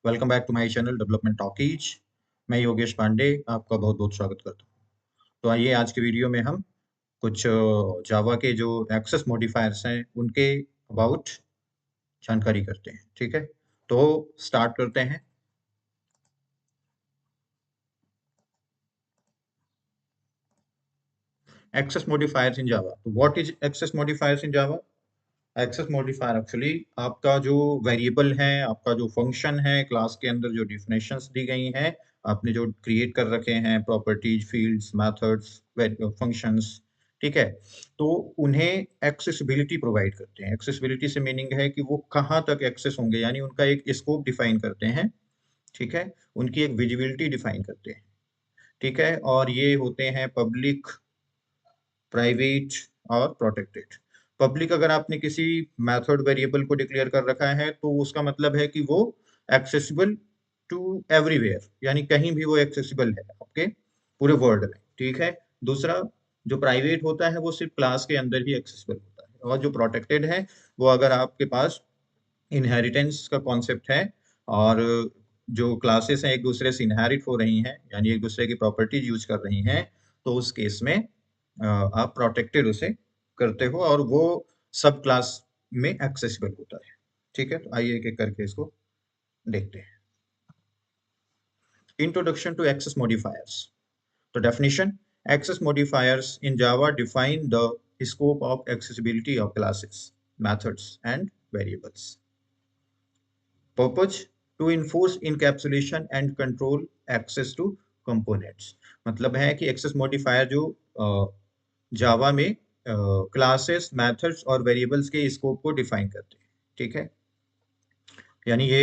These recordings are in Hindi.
Welcome back to my channel development talkies. मैं योगेश पांडे आपका बहुत बहुत स्वागत करता हूँ। तो आइए आज के वीडियो में हम कुछ जावा के जो एक्सेस मॉडिफायर्स हैं उनके अबाउट जानकारी करते हैं। ठीक है, तो स्टार्ट करते हैं। Access modifiers in Java. तो what is access modifiers in Java? Access modifier actually आपका जो वेरिएबल है, आपका जो फंक्शन है, क्लास के अंदर जो डिफिनेशंस दी गई हैं, आपने जो क्रिएट कर रखे हैं प्रॉपर्टीज, फील्ड्स, मेथड्स, फंक्शंस, ठीक है, तो उन्हें एक्सेसिबिलिटी प्रोवाइड करते हैं। एक्सेसिबिलिटी से मीनिंग है कि वो कहाँ तक एक्सेस होंगे, यानी उनका एक स्कोप डिफाइन करते हैं। ठीक है, उनकी एक विजिबिलिटी डिफाइन करते हैं। ठीक है, और ये होते हैं पब्लिक, प्राइवेट और प्रोटेक्टेड। पब्लिक अगर आपने किसी मेथड वेरिएबल को डिक्लेयर कर रखा है तो उसका मतलब है कि वो एक्सेसिबल टू एवरीवेयर, यानी कहीं भी वो एक्सेसिबल है आपके पूरे वर्ल्ड में। ठीक है, दूसरा जो प्राइवेट होता है वो सिर्फ क्लास के अंदर ही एक्सेसिबल होता है, और जो प्रोटेक्टेड है वो अगर आपके पास इनहेरिटेंस का कॉन्सेप्ट है और जो क्लासेस हैं एक दूसरे से इनहेरिट हो रही हैं, यानी एक दूसरे की प्रॉपर्टीज यूज कर रही हैं, तो उस केस में आप प्रोटेक्टेड उसे करते हो और वो सब क्लास में एक्सेसिबल होता है। ठीक है, तो आइए एक एक करके इसको देखते हैं। Introduction to access modifiers. तो definition: access modifiers in Java define the scope of accessibility of classes, methods, and variables. Purpose: to enforce encapsulation and control access to components। मतलब है कि एक्सेस मॉडिफायर जो जावा में क्लासेस, मेथड्स और वेरिएबल्स के स्कोप को डिफाइन करते हैं। ठीक है, यानी ये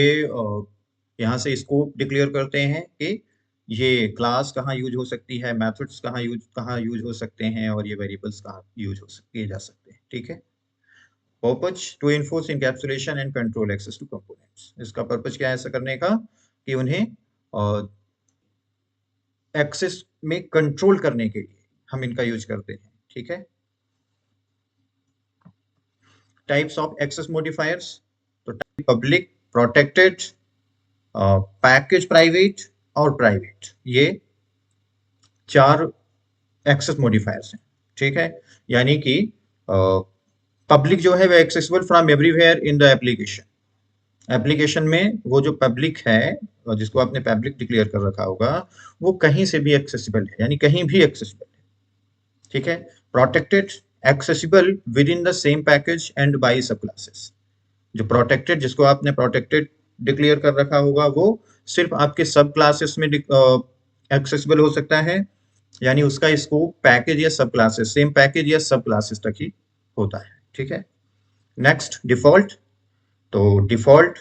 यहाँ से स्कोप डिक्लेयर करते हैं कि ये क्लास कहाँ यूज हो सकती है, मेथड्स कहाँ यूज हो सकते हैं, और ये वेरिएबल्स कहाँ यूज हो किए जा सकते हैं। ठीक है, purpose to enforce encapsulation and control access to components. इसका पर्पज क्या है ऐसा करने का कि उन्हें एक्सेस में कंट्रोल करने के लिए हम इनका यूज करते हैं। ठीक है, टाइप्स ऑफ एक्सेस मॉडिफायर्स। तो पब्लिक, प्रोटेक्टेड, पैकेज प्राइवेट और प्राइवेट, ये चार एक्सेस मॉडिफायर्स हैं। ठीक है, यानी कि पब्लिक जो है वो accessible from everywhere in the application. Application में वो जो पब्लिक है और जिसको आपने पब्लिक डिक्लेयर कर रखा होगा, वो कहीं से भी एक्सेसिबल है, यानी कहीं भी एक्सेसिबल है। ठीक है, protected, accessible with in the same package and by सब क्लासेस। जो प्रोटेक्टेड, जिसको आपने प्रोटेक्टेड डिक्लेयर कर रखा होगा, वो सिर्फ आपके सब क्लासेस में एक्सेसिबल हो सकता है, यानी उसका स्कोप पैकेज या सब क्लासेस, सेम पैकेज या सब क्लासेस तक ही होता है। ठीक है, नेक्स्ट डिफॉल्ट। तो डिफॉल्ट,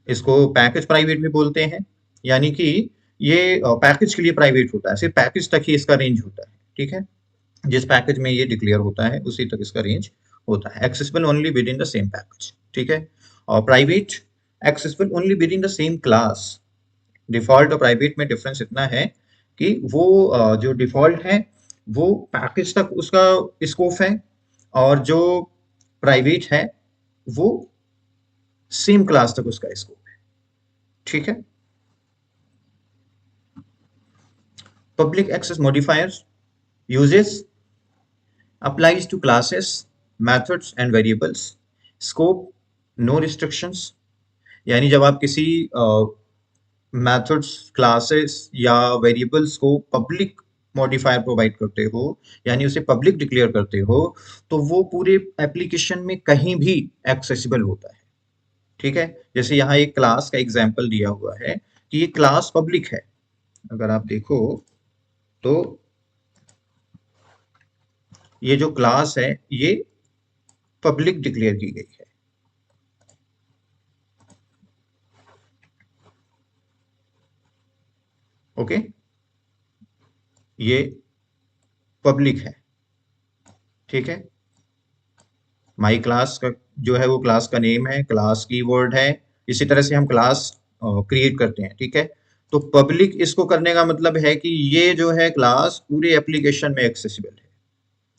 इसको पैकेज प्राइवेट भी बोलते हैं, यानी कि ये पैकेज के लिए प्राइवेट होता है, सिर्फ पैकेज तक ही इसका रेंज होता है। ठीक है, जिस पैकेज में ये डिक्लेयर होता है उसी तक इसका रेंज होता है। Accessible only within the same package. ठीक है, और private, accessible only within the same class. Default और प्राइवेट में डिफरेंस इतना है कि वो जो डिफॉल्ट है वो पैकेज तक उसका स्कोप है, और जो प्राइवेट है वो सेम क्लास तक उसका स्कोप है। ठीक है, public access modifiers uses applies to classes, methods and variables. Scope: no restrictions। यानी जब आप किसी मेथड्स, क्लासेस या वेरिएबल्स को पब्लिक मॉडिफायर प्रोवाइड करते हो, यानी उसे पब्लिक डिक्लेयर करते हो, तो वो पूरे एप्लीकेशन में कहीं भी एक्सेसिबल होता है। ठीक है, जैसे यहाँ एक क्लास का एग्जांपल दिया हुआ है कि ये क्लास पब्लिक है। अगर आप देखो तो ये जो क्लास है ये पब्लिक डिक्लेयर की गई है। ओके, ये पब्लिक है। ठीक है, माई क्लास का जो है वो क्लास का नेम है, क्लास कीवर्ड है। इसी तरह से हम क्लास क्रिएट करते हैं। ठीक है, तो पब्लिक इसको करने का मतलब है कि ये जो है क्लास पूरे एप्लीकेशन में एक्सेसिबल है।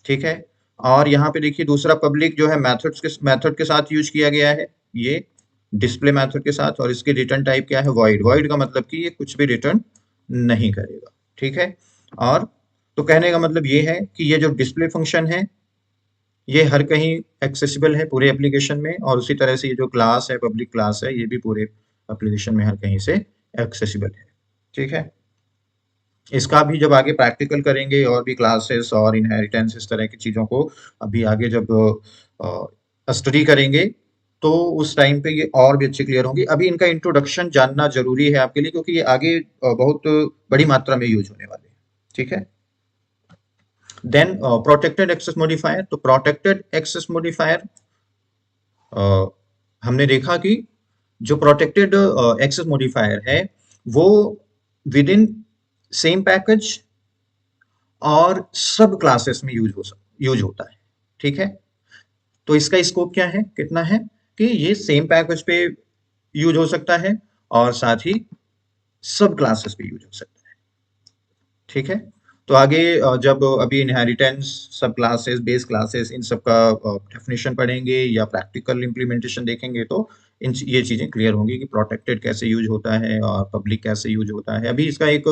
ठीक है, और यहाँ पे देखिए दूसरा पब्लिक जो है मेथड के साथ यूज किया गया है, ये डिस्प्ले मेथड के साथ, और इसकी रिटर्न टाइप क्या है, वॉइड। वॉइड का मतलब कि ये कुछ भी रिटर्न नहीं करेगा, ठीक है। और तो कहने का मतलब ये है कि ये जो डिस्प्ले फंक्शन है ये हर कहीं एक्सेसिबल है पूरे एप्लीकेशन में, और उसी तरह से ये जो क्लास है, पब्लिक क्लास है, ये भी पूरे एप्लीकेशन में हर कहीं से एक्सेसिबल है, ठीक है। इसका भी जब आगे प्रैक्टिकल करेंगे और भी क्लासेस और इनहेरिटेंस इस तरह की चीज़ों को अभी आगे जब स्टडी करेंगे तो उस टाइम पे ये और भी अच्छे क्लियर होंगी। अभी इनका इंट्रोडक्शन जानना जरूरी है आपके लिए, क्योंकि ये आगे बहुत बड़ी मात्रा में यूज होने वाले हैं, ठीक है। Then protected access modifier. तो प्रोटेक्टेड एक्सेस मॉडिफायर हमने देखा कि जो प्रोटेक्टेड एक्सेस मॉडिफायर है वो विद इन सेम पैकेज और सब क्लासेस में यूज होता है, ठीक है। तो इसका स्कोप क्या है, कितना है कि ये सेम पैकेज पे यूज हो सकता है और साथ ही सब क्लासेस पे यूज हो सकता है, ठीक है। तो आगे जब अभी इनहेरिटेंस, सब क्लासेस, बेस क्लासेस, इन सब का डेफिनेशन पढ़ेंगे या प्रैक्टिकल इम्प्लीमेंटेशन देखेंगे तो ये चीजें क्लियर होंगी कि प्रोटेक्टेड कैसे यूज होता है और पब्लिक कैसे यूज होता है। अभी इसका एक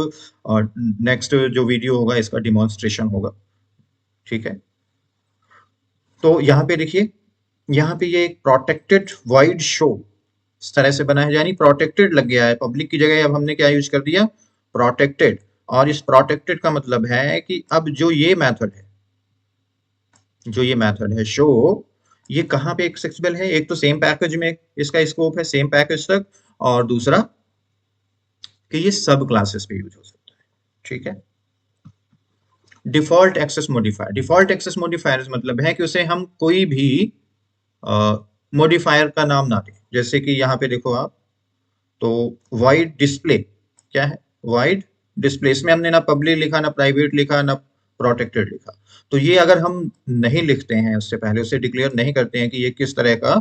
नेक्स्ट जो वीडियो होगा इसका डिमॉन्स्ट्रेशन होगा, ठीक है। तो यहाँ पे देखिए, यहाँ पे ये एक प्रोटेक्टेड वॉइड शो इस तरह से बना है, यानी प्रोटेक्टेड लग गया है पब्लिक की जगह, अब हमने क्या यूज कर दिया, प्रोटेक्टेड। और इस प्रोटेक्टेड का मतलब है कि अब जो ये मेथड है शो, ये कहाँ पे एक्सेसिबल है, एक तो सेम पैकेज में इसका स्कोप है, सेम पैकेज तक, और दूसरा कि ये सब क्लासेस पे यूज हो सकता है, ठीक है। Default access modifier. Default access modifier मतलब है कि उसे हम कोई भी मॉडिफायर का नाम ना दें। जैसे कि यहाँ पे देखो आप, तो वाइड डिस्प्ले क्या है, वाइड डिस्प्ले, इसमें हमने ना पब्लिक लिखा, ना प्राइवेट लिखा, ना प्रोटेक्टेड लिखा। तो ये अगर हम नहीं लिखते हैं उससे पहले, उसे डिक्लेयर नहीं करते हैं कि ये किस तरह का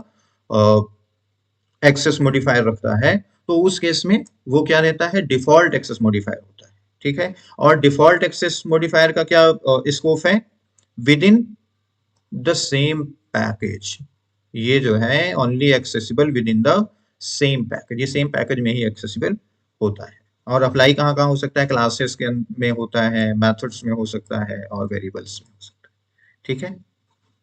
एक्सेस मॉडिफायर रखता है, तो उस केस में वो क्या रहता है, डिफॉल्ट एक्सेस मॉडिफायर होता है, ठीक है। और डिफॉल्ट एक्सेस मॉडिफायर का क्या स्कोप है, with in the same package. ये जो है only accessible with in the same package, ये सेम पैकेज में ही एक्सेसिबल होता है। और अप्लाई कहाँ कहाँ हो सकता है, क्लासेस के में होता है, मेथड्स में हो सकता है, और वेरिएबल्स में हो सकता है, ठीक है।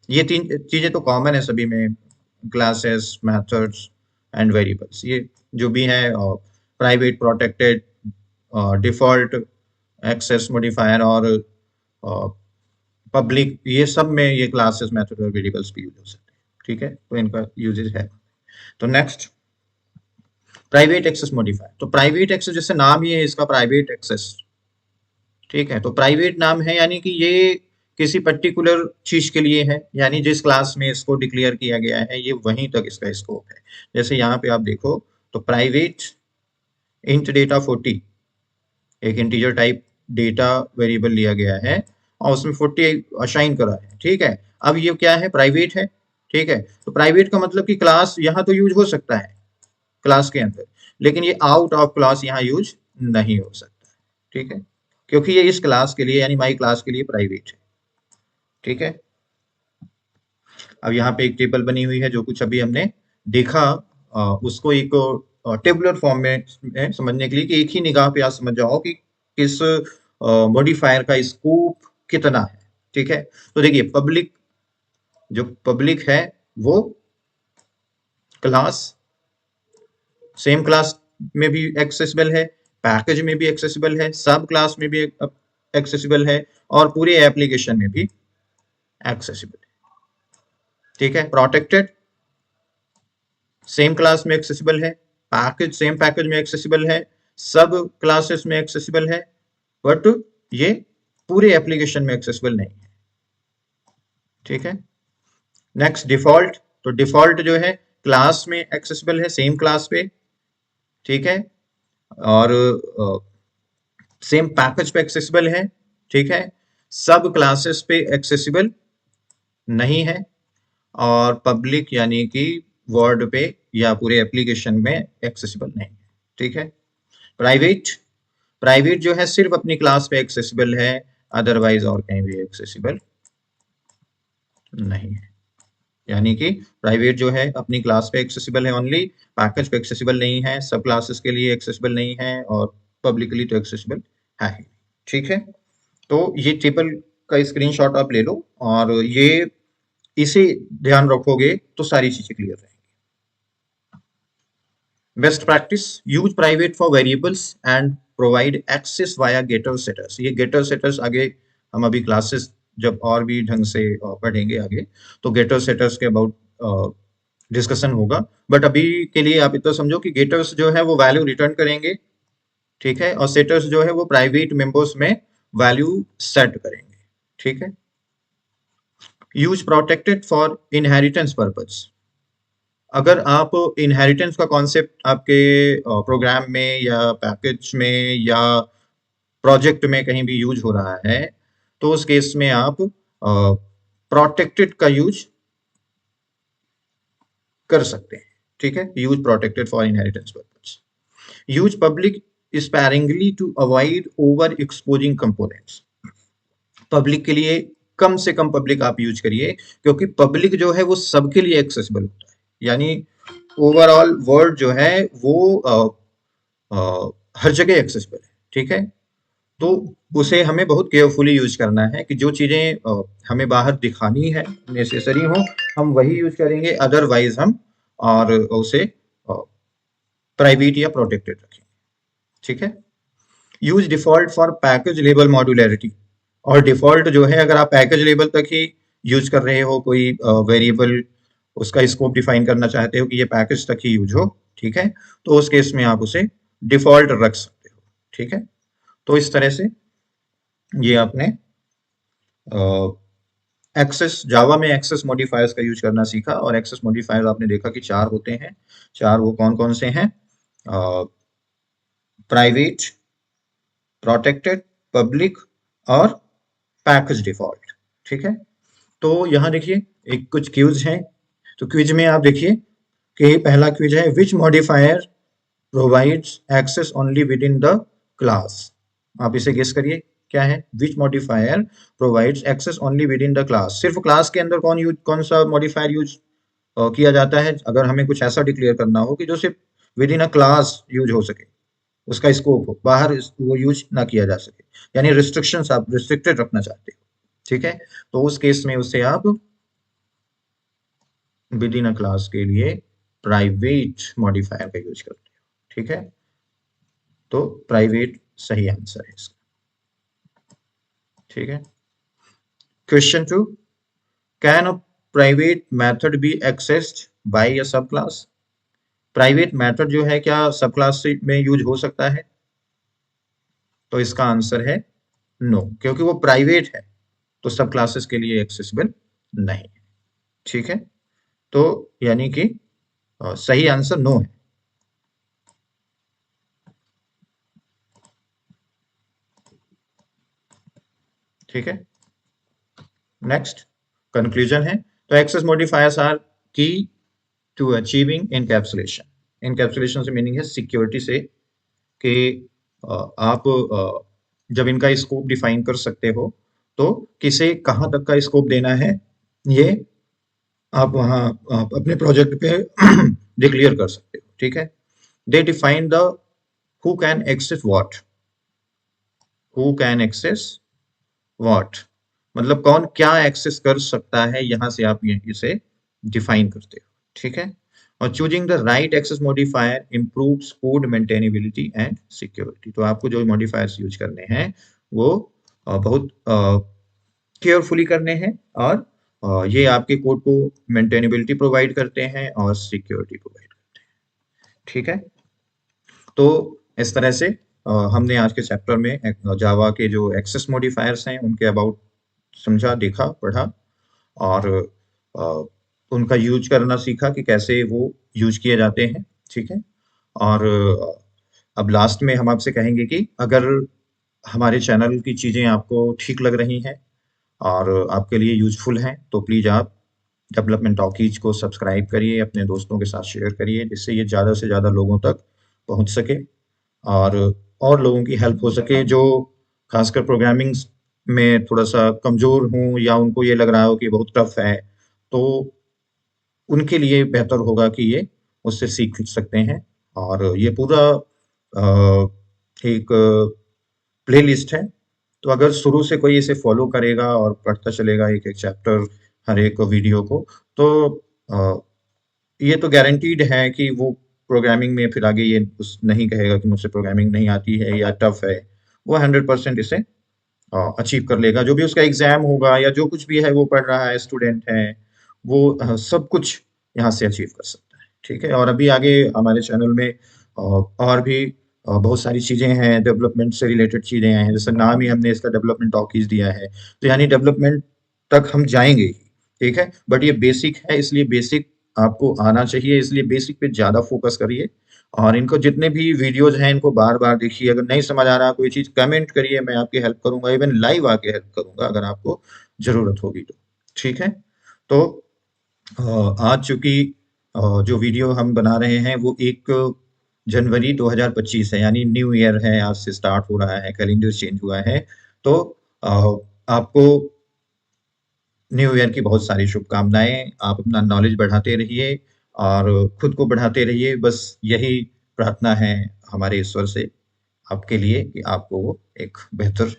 ये तीन चीजें तो कॉमन है सभी में, क्लासेस, मेथड्स एंड वेरिएबल्स, ये जो भी है private, protected, default access modifier और पब्लिक, ये सब में ये क्लासेस, मेथड और वेरिएबल्स भी यूज हो सकते हैं, ठीक है। तो इनका यूजेज है। तो नेक्स्ट, प्राइवेट एक्सेस मॉडिफायर। तो प्राइवेट एक्सेस, जैसे नाम ही है इसका प्राइवेट एक्सेस, ठीक है। तो प्राइवेट नाम है यानी कि ये किसी पर्टिकुलर चीज के लिए है, यानी जिस क्लास में इसको डिक्लेयर किया गया है ये वहीं तक इसका स्कोप है। जैसे यहाँ पे आप देखो, तो प्राइवेट इंट डेटा 40, एक इंटीजर टाइप डेटा वेरिएबल लिया गया है और उसमें 40 असाइन करा है, ठीक है। अब ये क्या है, प्राइवेट है, ठीक है। तो प्राइवेट का मतलब कि क्लास यहाँ तो यूज हो सकता है क्लास के अंदर, लेकिन ये आउट ऑफ क्लास यहाँ यूज नहीं हो सकता है, ठीक है, क्योंकि ये इस क्लास के लिए यानी माई क्लास के लिए प्राइवेट है, ठीक है। अब यहाँ पे एक टेबल बनी हुई है, जो कुछ अभी हमने देखा उसको एक टेबुलर फॉर्म में समझने के लिए, कि एक ही निगाह पे आप समझ जाओ कि किस मॉडिफायर का स्कोप कितना है, ठीक है। तो देखिए, पब्लिक, जो पब्लिक है वो क्लास, सेम क्लास में भी एक्सेसिबल है, पैकेज में भी एक्सेसिबल है, सब क्लास में भी एक्सेसिबल है, और पूरे एप्लीकेशन में भी एक्सेसिबल है, ठीक है। प्रोटेक्टेड, सेम क्लास में एक्सेसिबल है, पैकेज, सेम पैकेज में एक्सेसिबल है, सब क्लासेस में एक्सेसिबल है, बट ये पूरे एप्लीकेशन में एक्सेसिबल नहीं है, ठीक है। Next, default. तो डिफॉल्ट जो है क्लास में एक्सेसिबल है, सेम क्लास पे, ठीक है, और सेम पैकेज पे एक्सेसिबल है, ठीक है, सब क्लासेस पे एक्सेसिबल नहीं है, और पब्लिक यानी कि वर्ड पे या पूरे एप्लीकेशन में एक्सेसिबल नहीं है, ठीक है। प्राइवेट, प्राइवेट जो है सिर्फ अपनी क्लास पे एक्सेसिबल है, अदरवाइज और कहीं भी एक्सेसिबल नहीं है। यानी कि प्राइवेट जो है अपनी क्लास पे एक्सेसिबल है ओनली, पैकेज पे एक्सेसिबल नहीं है, सब क्लासेस के लिए एक्सेसिबल नहीं है और पब्लिकली तो एक्सेसिबल है ही। ठीक है, तो ये टेबल का स्क्रीनशॉट आप ले लो और ये इसे ध्यान रखोगे तो सारी चीजें क्लियर रहेंगी। Best practice, use private for variables and provide access via getter setters. ये गेटर सेटर्स आगे हम अभी क्लासेस जब और भी ढंग से पढ़ेंगे आगे, तो गेटर सेटर्स के अबाउट डिस्कशन होगा। बट अभी के लिए आप इतना समझो कि गेटर्स जो है वो वैल्यू रिटर्न करेंगे, ठीक है, और सेटर्स जो है वो प्राइवेट मेंबर्स में वैल्यू सेट करेंगे। ठीक है, use protected for inheritance purpose. अगर आप इनहेरिटेंस का कॉन्सेप्ट आपके प्रोग्राम में या पैकेज में या प्रोजेक्ट में कहीं भी यूज हो रहा है, तो उस केस में आप प्रोटेक्टेड का यूज कर सकते हैं। ठीक है, use protected for inheritance purpose. Use public sparingly to avoid over exposing components. Public के लिए कम से कम पब्लिक आप यूज करिए, क्योंकि पब्लिक जो है वो सबके लिए एक्सेसिबल होता है। यानी ओवरऑल वर्ड जो है वो हर जगह एक्सेसिबल है। ठीक है, तो उसे हमें बहुत केयरफुली यूज करना है कि जो चीजें हमें बाहर दिखानी है, नेसेसरी हो, हम वही यूज करेंगे, अदरवाइज हम और उसे प्राइवेट या प्रोटेक्टेड रखेंगे। ठीक है, use default for package label modularity. और डिफॉल्ट जो है, अगर आप पैकेज लेबल तक ही यूज कर रहे हो, कोई वेरिएबल उसका स्कोप डिफाइन करना चाहते हो कि ये पैकेज तक ही यूज हो, ठीक है, तो उस केस में आप उसे डिफॉल्ट रख सकते हो। ठीक है, तो इस तरह से ये आपने एक्सेस, जावा में एक्सेस मॉडिफायर्स का यूज करना सीखा। और एक्सेस मॉडिफायर्स आपने देखा कि 4 होते हैं। 4 वो कौन कौन से हैं? प्राइवेट, प्रोटेक्टेड, पब्लिक और पैकेज डिफॉल्ट। ठीक है, तो यहाँ देखिए एक कुछ क्यूज हैं। तो क्विज में आप देखिए कि पहला क्विज है, which modifier provides access only within the class. आप इसे गेस करिए क्या है। Which modifier provides access only within the class. सिर्फ क्लास के अंदर कौन सा मॉडिफायर यूज किया जाता है, अगर हमें कुछ ऐसा डिक्लेयर करना हो कि जो सिर्फ with in a class use हो सके, उसका स्कोप हो, बाहर वो यूज ना किया जा सके, यानी रिस्ट्रिक्शंस आप रिस्ट्रिक्टेड रखना चाहते हो। ठीक है, तो उस केस में उसे आप विद इन अ क्लास के लिए प्राइवेट मॉडिफायर का यूज करते हो। ठीक है, तो प्राइवेट सही आंसर है इसका। ठीक है, question 2, can a private method be accessed by a subclass. Private method जो है क्या सब क्लास में यूज हो सकता है? तो इसका आंसर है नो, क्योंकि वो प्राइवेट है तो सब क्लासेस के लिए एक्सेसिबल नहीं है। ठीक है, तो यानी कि सही आंसर नो है। ठीक है, नेक्स्ट कंक्लूजन है, तो एक्सेस मॉडिफायर्स आर की टू अचीविंग इनकैप्सुलेशन। इनकैप्सुलेशन से मीनिंग है सिक्योरिटी से, कि आप जब इनका स्कोप डिफाइन कर सकते हो तो किसे कहाँ तक का स्कोप देना है, ये आप वहाँ अपने प्रोजेक्ट पे डिक्लेयर कर सकते हो। ठीक है, they define the who can access what. Who can access what मतलब कौन क्या एक्सेस कर सकता है, यहां से आप इसे डिफाइन करते हो। ठीक है, और choosing the right access modifier improves code maintainability and security. तो आपको जो मॉडिफायर्स यूज करने हैं वो बहुत केयरफुली करने हैं, और ये आपके कोड को मेंटेनेबिलिटी प्रोवाइड करते हैं और सिक्योरिटी प्रोवाइड करते हैं। ठीक है, तो इस तरह से हमने आज के चैप्टर में जावा के जो एक्सेस मॉडिफायर्स हैं उनके अबाउट समझा, देखा, पढ़ा, और अ, उनका यूज करना सीखा कि कैसे वो यूज किए जाते हैं। ठीक है, और अब लास्ट में हम आपसे कहेंगे कि अगर हमारे चैनल की चीज़ें आपको ठीक लग रही हैं और आपके लिए यूजफुल हैं, तो प्लीज़ आप डेवलपमेंट टॉकीज को सब्सक्राइब करिए, अपने दोस्तों के साथ शेयर करिए, जिससे ये ज़्यादा से ज़्यादा लोगों तक पहुंच सके और लोगों की हेल्प हो सके, जो खासकर प्रोग्रामिंग में थोड़ा सा कमजोर हूँ या उनको ये लग रहा हो कि बहुत टफ है। तो उनके लिए बेहतर होगा कि ये उससे सीख सकते हैं। और ये पूरा एक प्लेलिस्ट है, तो अगर शुरू से कोई इसे फॉलो करेगा और पढ़ता चलेगा एक एक चैप्टर हर एक वीडियो को, तो अ, ये तो गारंटीड है कि वो प्रोग्रामिंग में फिर आगे ये नहीं कहेगा कि मुझसे प्रोग्रामिंग नहीं आती है या टफ है। वो 100% इसे अचीव कर लेगा। जो भी उसका एग्जाम होगा या जो कुछ भी है वो पढ़ रहा है, स्टूडेंट है, वो सब कुछ यहाँ से अचीव कर सकता है। ठीक है, और अभी आगे हमारे चैनल में और भी बहुत सारी चीजें हैं, डेवलपमेंट से रिलेटेड चीजें हैं, जैसे नाम ही हमने इसका डेवलपमेंट टॉकीज दिया है, तो यानी डेवलपमेंट तक हम जाएंगे ही। ठीक है, बट ये बेसिक है, इसलिए बेसिक आपको आना चाहिए, इसलिए बेसिक पे ज्यादा फोकस करिए। और इनको जितने भी वीडियोज हैं इनको बार बार देखिए। अगर नहीं समझ आ रहा कोई चीज कमेंट करिए, मैं आपकी हेल्प करूंगा, इवन लाइव आके हेल्प करूंगा अगर आपको जरूरत होगी तो। ठीक है, तो आज चूंकि जो वीडियो हम बना रहे हैं वो 1 जनवरी 2025 है, यानी न्यू ईयर है, आज से स्टार्ट हो रहा है, कैलेंडर चेंज हुआ है। तो अ, आपको न्यू ईयर की बहुत सारी शुभकामनाएं। आप अपना नॉलेज बढ़ाते रहिए और खुद को बढ़ाते रहिए, बस यही प्रार्थना है हमारे ईश्वर से आपके लिए कि आपको वो एक बेहतर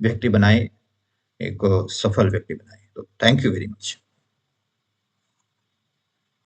व्यक्ति बनाए, एक सफल व्यक्ति बनाए। तो थैंक यू वेरी मच।